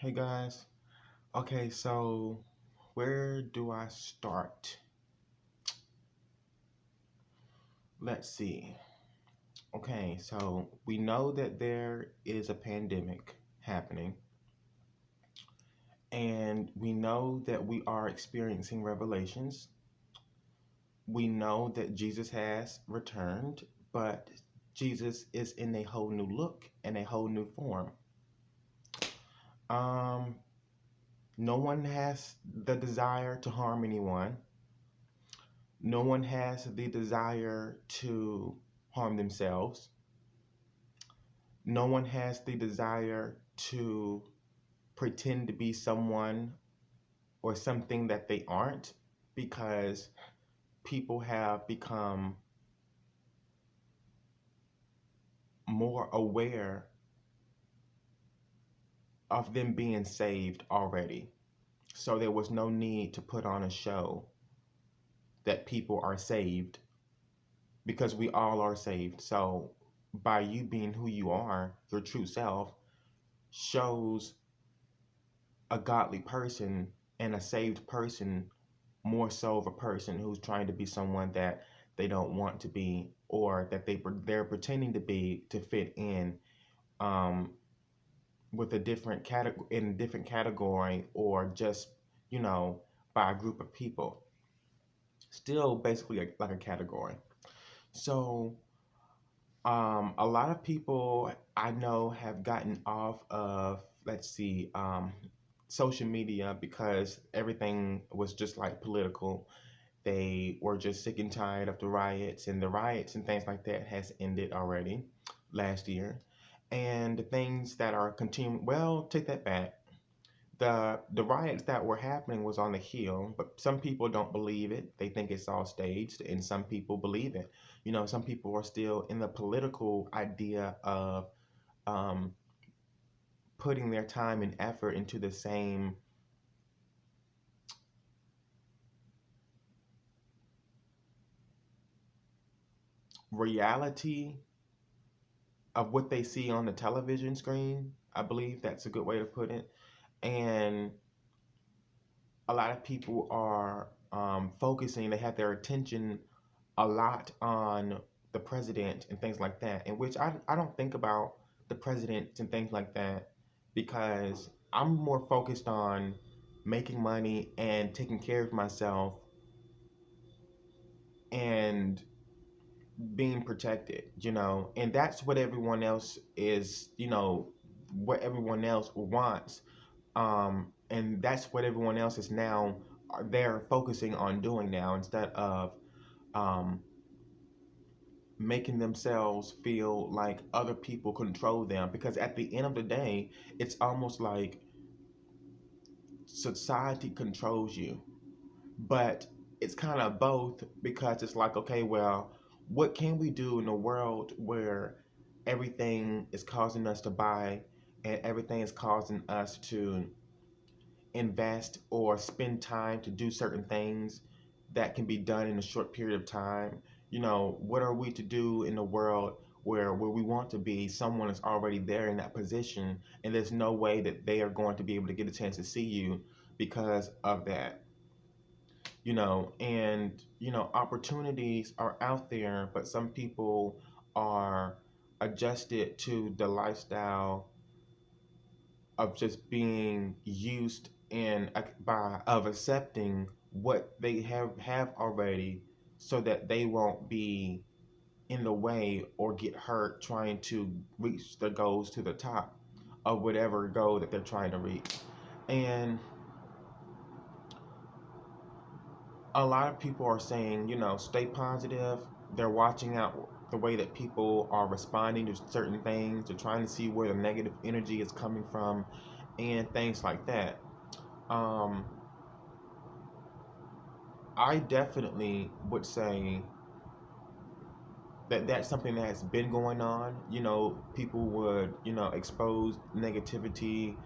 Hey guys. Okay, so where do I start? Let's see. Okay, so we know that there is a pandemic happening, and we know that we are experiencing revelations. We know that Jesus has returned, but Jesus is in a whole new look and a whole new form. Um, no one has the desire to harm anyone. No one has the desire to harm themselves. No one has the desire to pretend to be someone or something that they aren't, because people have become more aware of them being saved already. So there was no need to put on a show that people are saved, because we all are saved. So by you being who you are, your true self shows a godly person and a saved person more so of a person who's trying to be someone that they don't want to be, or that they're pretending to be to fit in, um, with a different category, in a different category, or just you know by a group of people, still basically like a category. So a lot of people I know have gotten off of, let's see, social media, because everything was just like political. They were just sick and tired of the riots, and the riots and things like that has ended already last year. And the things that are continuing, well, take that back. The riots that were happening was on the Hill, but some people don't believe it. They think it's all staged, and some people believe it. Some people are still in the political idea of um, putting their time and effort into the same reality of what they see on the television screen. I believe that's a good way to put it. And a lot of people are focusing, they have their attention a lot on the president and things like that, in which I don't think about the president and things like that, because I'm more focused on making money and taking care of myself and being protected, and that's what everyone else is, what everyone else wants. And that's what everyone else is now, they're focusing on doing now, instead of um, making themselves feel like other people control them, because at the end of the day, it's almost like society controls you. But it's kind of both, because it's like, okay, well, what can we do in a world where everything is causing us to buy, and everything is causing us to invest or spend time to do certain things that can be done in a short period of time? What are we to do in a world where we want to be, someone is already there in that position, and there's no way that they are going to be able to get a chance to see you because of that? And opportunities are out there, but some people are adjusted to the lifestyle of just being used and by of accepting what they have already, so that they won't be in the way or get hurt trying to reach the goals to the top of whatever goal that they're trying to reach. And a lot of people are saying, stay positive. They're watching out the way that people are responding to certain things. They're trying to see where the negative energy is coming from and things like that. Um, I definitely would say that that's something that has been going on. People would, expose negativity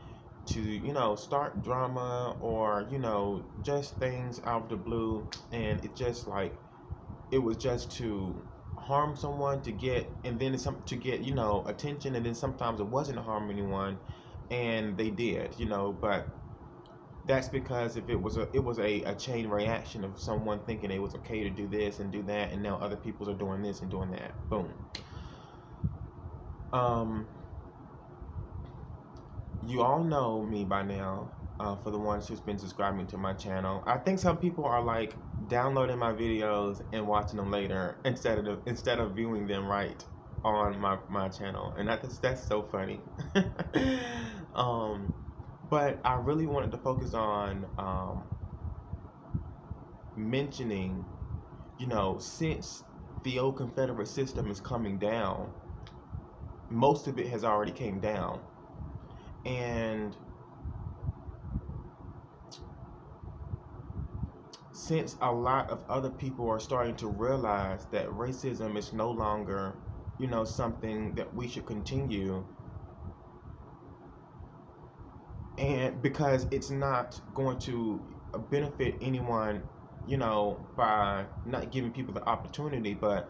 to, start drama, or, just things out of the blue. And it just like, it was just to harm someone, to get, and then some to get, attention. And then sometimes it wasn't to harm anyone, and they did, but that's because if it was a chain reaction of someone thinking it was okay to do this and do that, and now other people are doing this and doing that. Boom. Um, you all know me by now. For the ones who's been subscribing to my channel, I think some people are like downloading my videos and watching them later instead of viewing them right on my channel, and that's so funny. um, but I really wanted to focus on mentioning, since the old Confederate system is coming down, most of it has already came down, and since a lot of other people are starting to realize that racism is no longer, something that we should continue, and because it's not going to benefit anyone, by not giving people the opportunity, but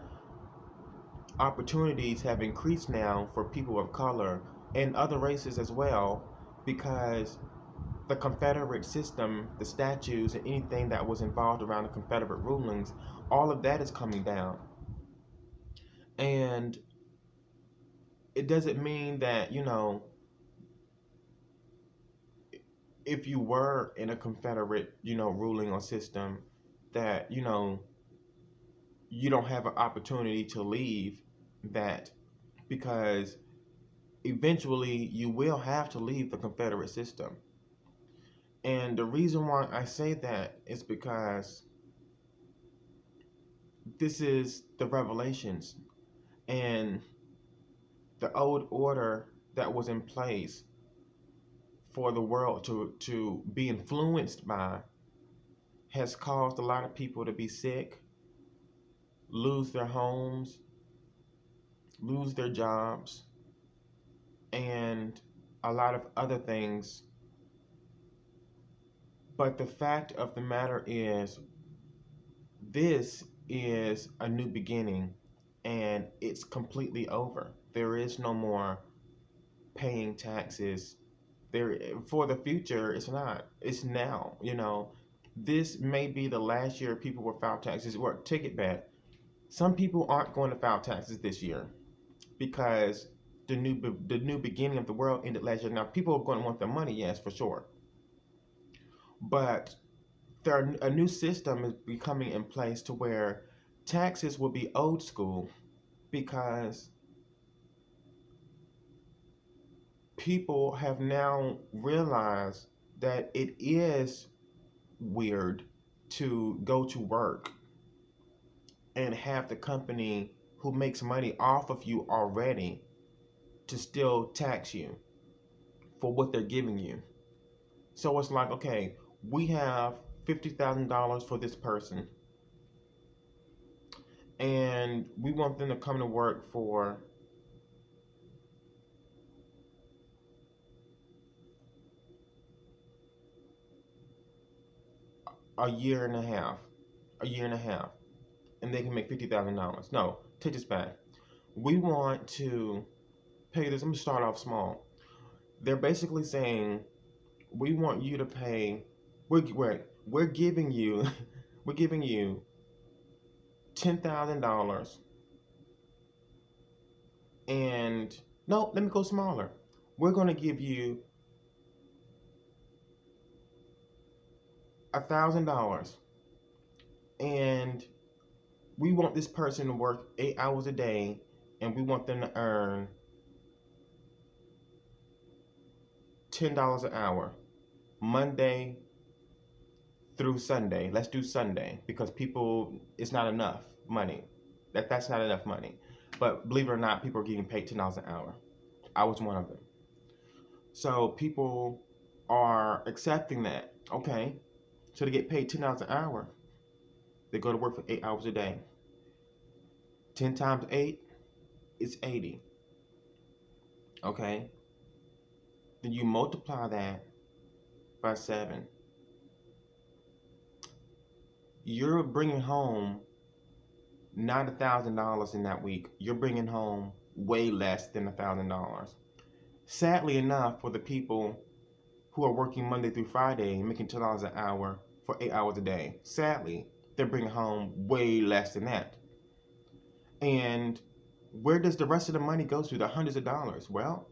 opportunities have increased now for people of color and other races as well, because the Confederate system, the statues, and anything that was involved around the Confederate rulings, all of that is coming down. And it doesn't mean that, if you were in a Confederate, ruling or system, that, you don't have an opportunity to leave that, because eventually you will have to leave the Confederate system. And the reason why I say that is because this is the revelations, and the old order that was in place for the world to be influenced by has caused a lot of people to be sick, lose their homes, lose their jobs, and a lot of other things. But the fact of the matter is, this is a new beginning, and it's completely over. There is no more paying taxes. There, for the future, it's not. It's now. This may be the last year people will file taxes. Or take it back. Some people aren't going to file taxes this year because the new beginning of the world ended last year. Now people are going to want their money, yes, for sure. But a new system is becoming in place to where taxes will be old school, because people have now realized that it is weird to go to work and have the company who makes money off of you already to still tax you for what they're giving you. So it's like, okay, we have $50,000 for this person, and we want them to come to work for a year and a half, and they can make $50,000. No, take this back. We want to pay this. I'm gonna start off small. They're basically saying, we want you to pay. We're giving you, we're giving you $10,000, and no, let me go smaller. We're gonna give you $1,000, and we want this person to work 8 hours a day, and we want them to earn $10 an hour, Monday through Sunday. Let's do Sunday, because people, it's not enough money. That's not enough money. But believe it or not, people are getting paid $10 an hour. I was one of them. So people are accepting that. Okay, so they get paid $10 an hour. They go to work for 8 hours a day. 10 times 8 is 80. Okay, then you multiply that by 7. You're bringing home not $1,000 in that week. You're bringing home way less than $1,000. Sadly enough, for the people who are working Monday through Friday and making $10 an hour for 8 hours a day, sadly, they're bringing home way less than that. And where does the rest of the money go to, the hundreds of dollars? Well,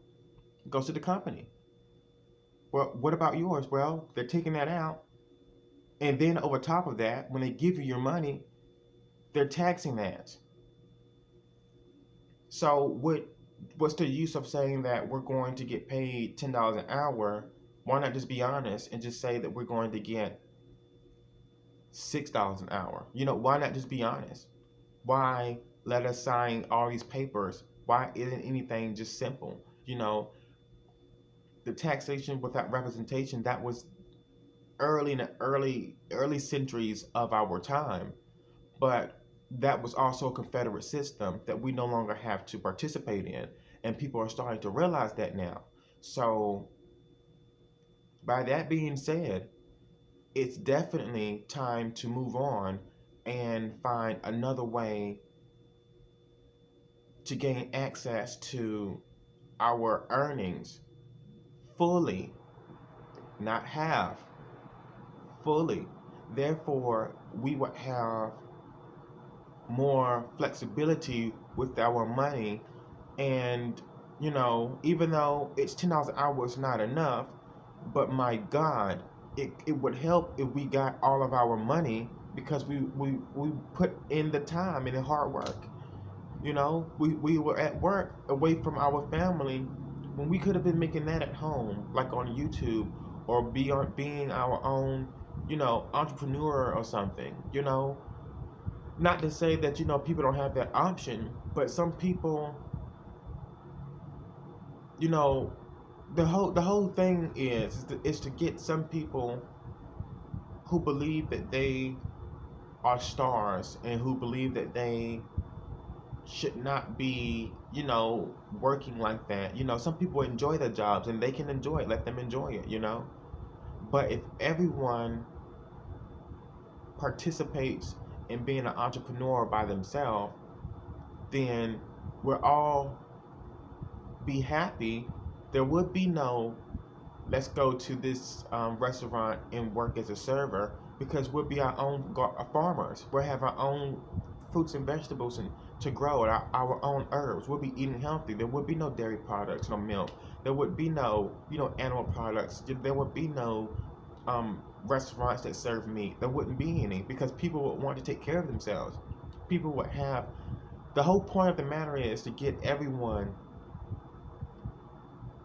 it goes to the company. Well, what about yours? Well, they're taking that out. And then over top of that, when they give you your money, they're taxing that. So what's the use of saying that we're going to get paid $10 an hour? Why not just be honest and just say that we're going to get $6 an hour? Why not just be honest? Why let us sign all these papers? Why isn't anything just simple? The taxation without representation, that was early in the early centuries of our time. But that was also a Confederate system that we no longer have to participate in. And people are starting to realize that now. So, by that being said, it's definitely time to move on and find another way to gain access to our earnings fully, not half, fully. Therefore, we would have more flexibility with our money. And even though it's $10 an hour is not enough, but my God, it would help if we got all of our money, because we put in the time and the hard work. We were at work away from our family when we could have been making that at home, like on YouTube, or being our own entrepreneur or something. Not to say that people don't have that option, but some people, you know the whole thing is to get some people who believe that they are stars and who believe that they should not be working like that. Some people enjoy their jobs and they can enjoy it. Let them enjoy it. But if everyone participates in being an entrepreneur by themselves, then we'll all be happy. There would be no let's go to this restaurant and work as a server, because we'll be our own farmers. We'll have our own fruits and vegetables and to grow our own herbs. We'll be eating healthy. There would be no dairy products, no milk. There would be no animal products. There would be no restaurants that serve meat. There wouldn't be any, because people would want to take care of themselves. People would have the whole point of the matter is to get everyone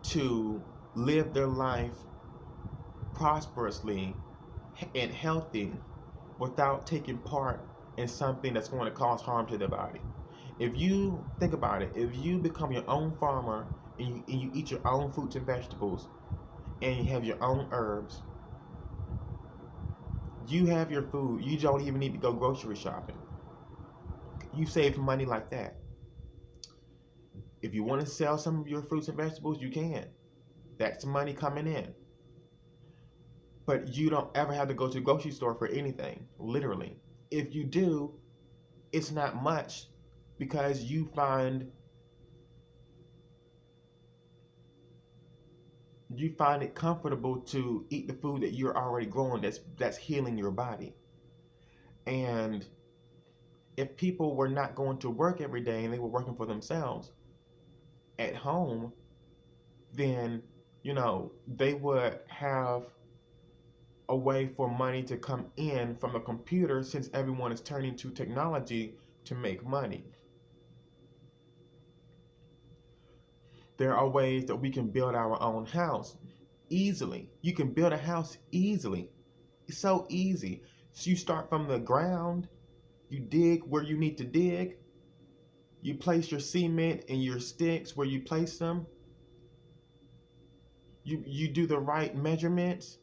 to live their life prosperously and healthy without taking part in something that's going to cause harm to their body. If you think about it, if you become your own farmer and you eat your own fruits and vegetables and you have your own herbs, you have your food. You don't even need to go grocery shopping. You save money like that. If you want to sell some of your fruits and vegetables, you can. That's money coming in. But you don't ever have to go to the grocery store for anything, literally. If you do, it's not much, because you find it comfortable to eat the food that you're already growing that's healing your body. And if people were not going to work every day and they were working for themselves at home, then they would have a way for money to come in from a computer, since everyone is turning to technology to make money. There are ways that we can build our own house easily. You can build a house easily. It's so easy. So you start from the ground, you dig where you need to dig, you place your cement and your sticks where you place them, you do the right measurements.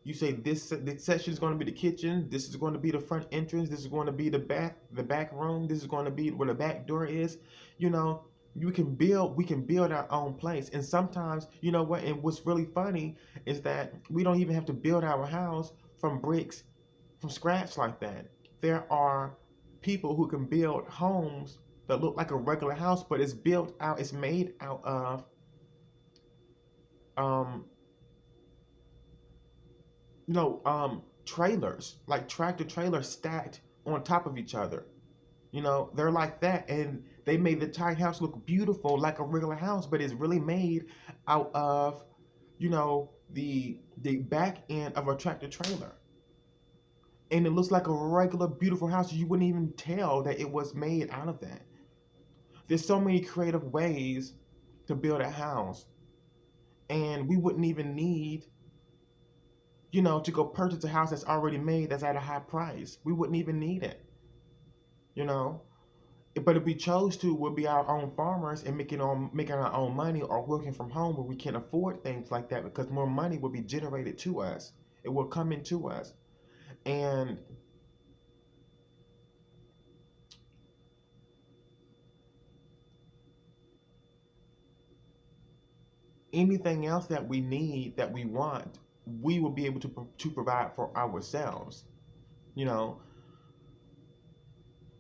You say this section is going to be the kitchen, this is going to be the front entrance, this is going to be the back room, this is going to be where the back door is. We can build our own place. And sometimes, and what's really funny is that we don't even have to build our house from bricks from scratch like that. There are people who can build homes that look like a regular house, but it's made out of um, trailers, like tractor trailers stacked on top of each other. They're like that, and they made the tiny house look beautiful like a regular house, but it's really made out of, the back end of a tractor trailer, and it looks like a regular beautiful house. You wouldn't even tell that it was made out of that. There's so many creative ways to build a house, and we wouldn't even need, to go purchase a house that's already made that's at a high price. We wouldn't even need it, you know. But if we chose to, we'll be our own farmers and making our own money, or working from home where we can afford things like that, because more money will be generated to us. It will come into us. And anything else that we need, that we want, we will be able to provide for ourselves. You know,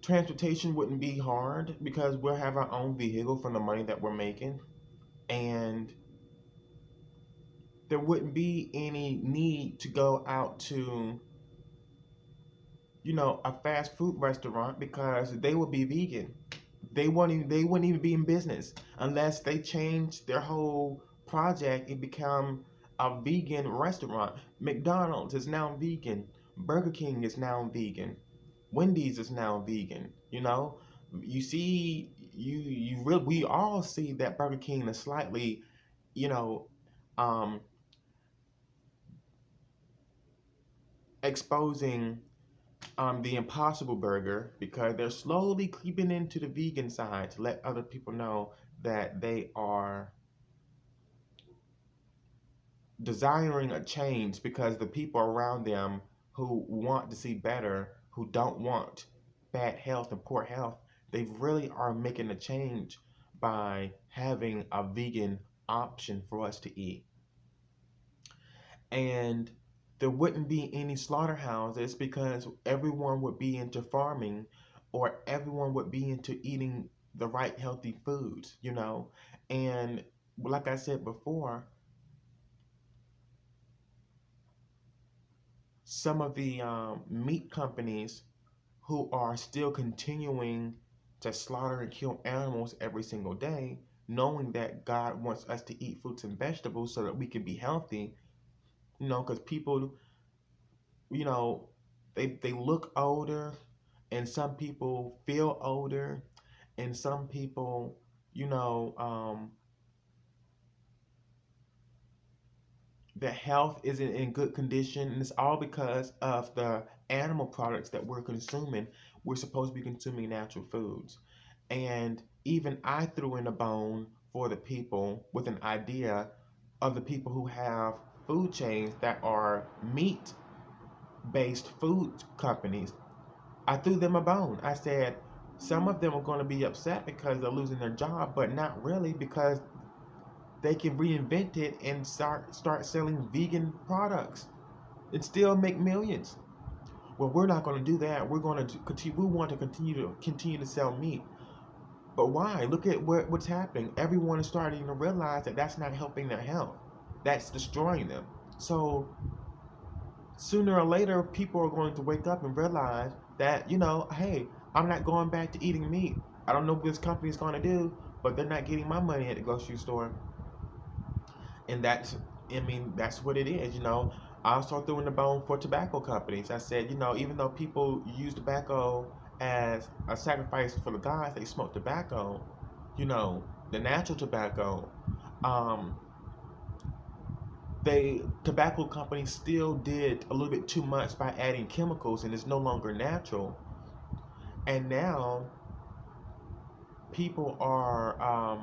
transportation wouldn't be hard because we'll have our own vehicle from the money that we're making, and there wouldn't be any need to go out to, a fast food restaurant, because they would be vegan. They wouldn't even be in business unless they change their whole project and become a vegan restaurant. McDonald's is now vegan. Burger King is now vegan. Wendy's is now vegan. You see, we all see that Burger King is slightly, you know, um, exposing the Impossible Burger, because they're slowly creeping into the vegan side to let other people know that they are desiring a change, because the people around them who want to see better, who don't want bad health and poor health, they really are making a change by having a vegan option for us to eat. And there wouldn't be any slaughterhouses, because everyone would be into farming, or everyone would be into eating the right healthy foods, And like I said before, some of the meat companies who are still continuing to slaughter and kill animals every single day, knowing that God wants us to eat fruits and vegetables so that we can be healthy, because people, you know, they look older, and some people feel older, and some people, you know, um, their health isn't in good condition, and it's all because of the animal products that we're consuming. We're supposed to be consuming natural foods. And even I threw in a bone for the people with an idea of the people who have food chains that are meat based food companies. I threw them a bone. I said, some of them are going to be upset because they're losing their job, but not really, because they can reinvent it and start selling vegan products and still make millions. Well, we're not going to do that. We're going to continue. We want to continue to sell meat. But why? Look at what's happening. Everyone is starting to realize that that's not helping their health. That's destroying them. So sooner or later, people are going to wake up and realize that, hey, I'm not going back to eating meat. I don't know what this company is going to do, but they're not getting my money at the grocery store. And that's what it is. I also threw in the bone for tobacco companies. I said, even though people use tobacco as a sacrifice for the gods, they smoke tobacco, the natural tobacco. Um, Tobacco companies still did a little bit too much by adding chemicals, and it's no longer natural. And now people are,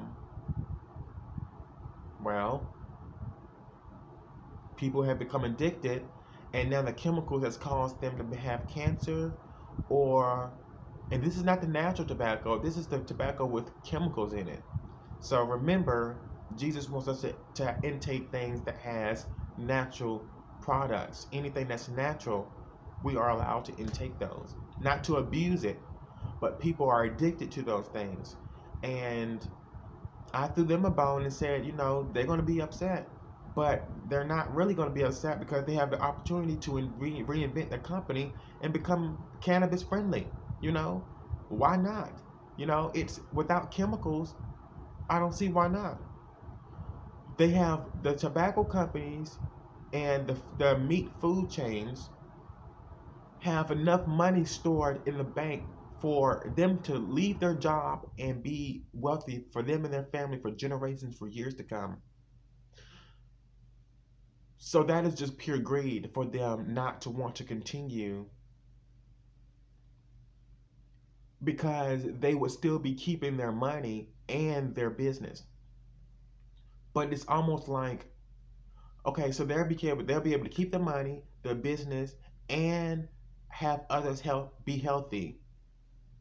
well, people have become addicted, and now the chemicals has caused them to have cancer, or, and this is not the natural tobacco, this is the tobacco with chemicals in it. So remember, Jesus wants us to intake things that has natural products. Anything that's natural, we are allowed to intake those, not to abuse it, but people are addicted to those things. And I threw them a bone and said, they're going to be upset. but they're not really going to be upset because they have the opportunity to reinvent the company and become cannabis friendly. You know, why not? You know, it's without chemicals. I don't see why not. They have the tobacco companies and the meat food chains have enough money stored in the bank for them to leave their job and be wealthy for them and their family for generations, for years to come. So that is just pure greed for them not to want to continue because they would still be keeping their money and their business. But it's almost like, okay, so they'll be able to keep the money, their business, and have others be healthy.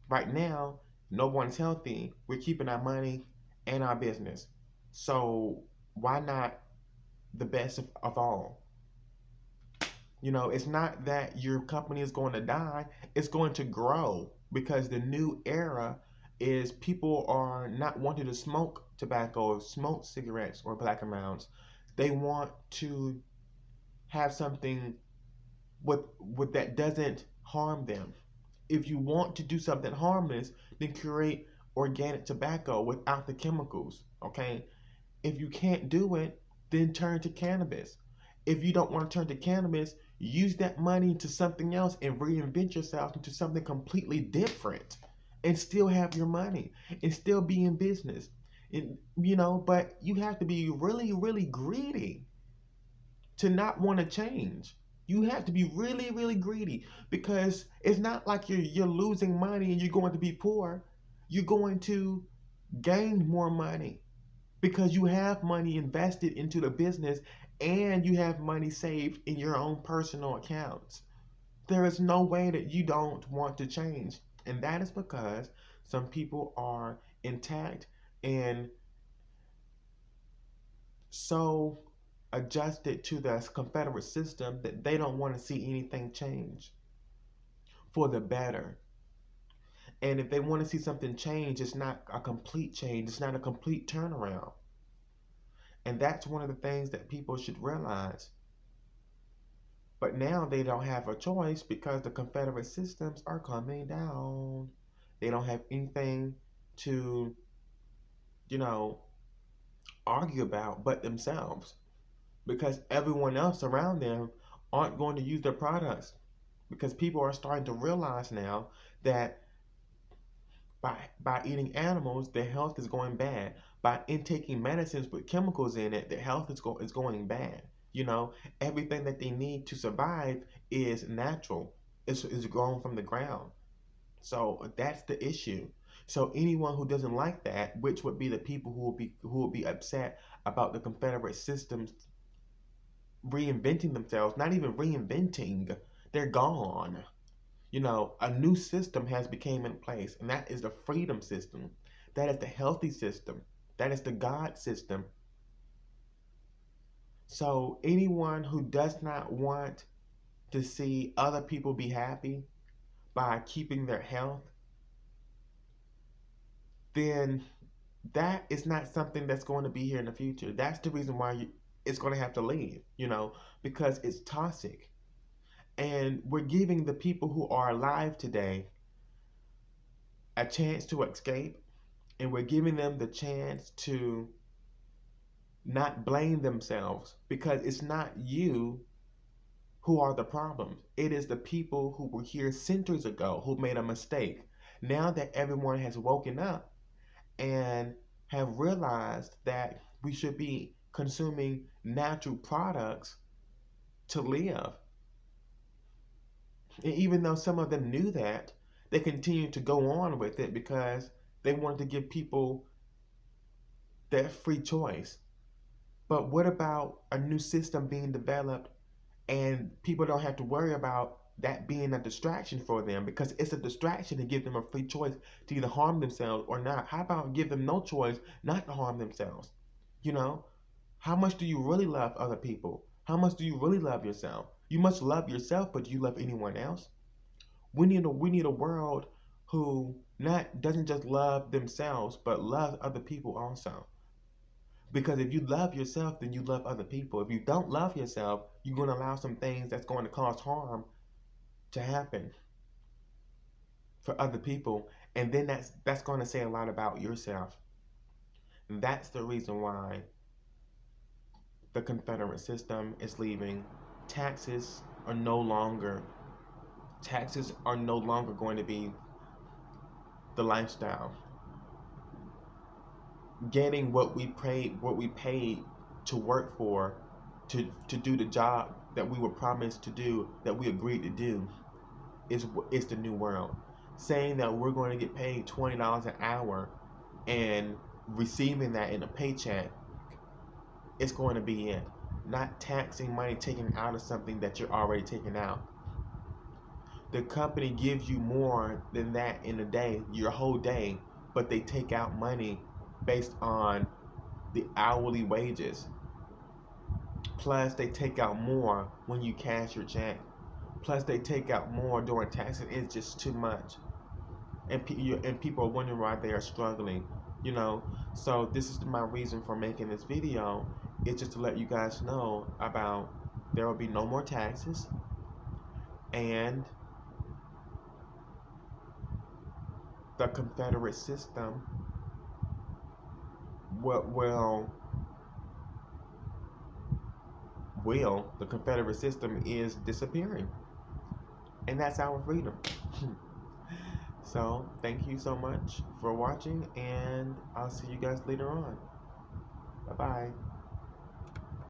Right now, no one's healthy. We're keeping our money and our business. So why not the best of all? You know, it's not that your company is going to die, it's going to grow because the new era is people are not wanting to smoke tobacco or smoke cigarettes or black and rounds. They want to have something with that doesn't harm them. If you want to do something harmless, then create organic tobacco without the chemicals. Okay? If you can't do it, then turn to cannabis. If you don't want to turn to cannabis, use that money into something else and reinvent yourself into something completely different and still have your money and still be in business. And but you have to be really, really greedy to not want to change. You have to be really, really greedy because it's not like you're losing money and you're going to be poor. You're going to gain more money because you have money invested into the business and you have money saved in your own personal accounts. There is no way that you don't want to change. And that is because some people are intact and so adjusted to the Confederate system that they don't want to see anything change for the better. And if they want to see something change, it's not a complete change, it's not a complete turnaround. And that's one of the things that people should realize. But now they don't have a choice because the Confederate systems are coming down. They don't have anything to, you know, argue about but themselves because everyone else around them aren't going to use their products because people are starting to realize now that by eating animals, their health is going bad. By intaking medicines with chemicals in it, their health is going bad. You know, everything that they need to survive is natural. It's grown from the ground. So that's the issue. So anyone who doesn't like that, which would be the people who will be upset about the Confederate systems reinventing themselves, not even reinventing, they're gone. A new system has become in place, and that is the freedom system. That is the healthy system. That is the God system. So anyone who does not want to see other people be happy by keeping their health, then that is not something that's going to be here in the future. That's the reason why it's going to have to leave, because it's toxic. And we're giving the people who are alive today a chance to escape, and we're giving them the chance to not blame themselves because it's not you who are the problems. It is the people who were here centuries ago who made a mistake. Now that everyone has woken up and have realized that we should be consuming natural products to live. And even though some of them knew that, they continued to go on with it because they wanted to give people that free choice. But what about a new system being developed and people don't have to worry about that being a distraction for them because it's a distraction to give them a free choice to either harm themselves or not? How about give them no choice not to harm themselves? You know, how much do you really love other people? How much do you really love yourself? You must love yourself, but do you love anyone else? We need a world who not doesn't just love themselves but loves other people also. Because if you love yourself, then you love other people. If you don't love yourself, you're going to allow some things that's going to cause harm to happen for other people, and then that's going to say a lot about yourself. That's the reason why the Confederate system is leaving. Taxes are no longer taxes are no longer going to be the lifestyle. Getting what we paid to work for, to do the job that we were promised to do, that we agreed to do, is the new world. Saying that we're going to get paid $20 an hour and receiving that in a paycheck, it's going to be it. Not taxing money taken out of something that you're already taking out. The company gives you more than that in a day, your whole day, but they take out money based on the hourly wages. Plus, they take out more when you cash your check. Plus, they take out more during taxes. It's just too much. And people are wondering why they are struggling, you know. So this is my reason for making this video. It's just to let you guys know about there will be no more taxes, and the Confederate system will the Confederate system is disappearing, and that's our freedom. So thank you so much for watching, and I'll see you guys later on. Bye bye.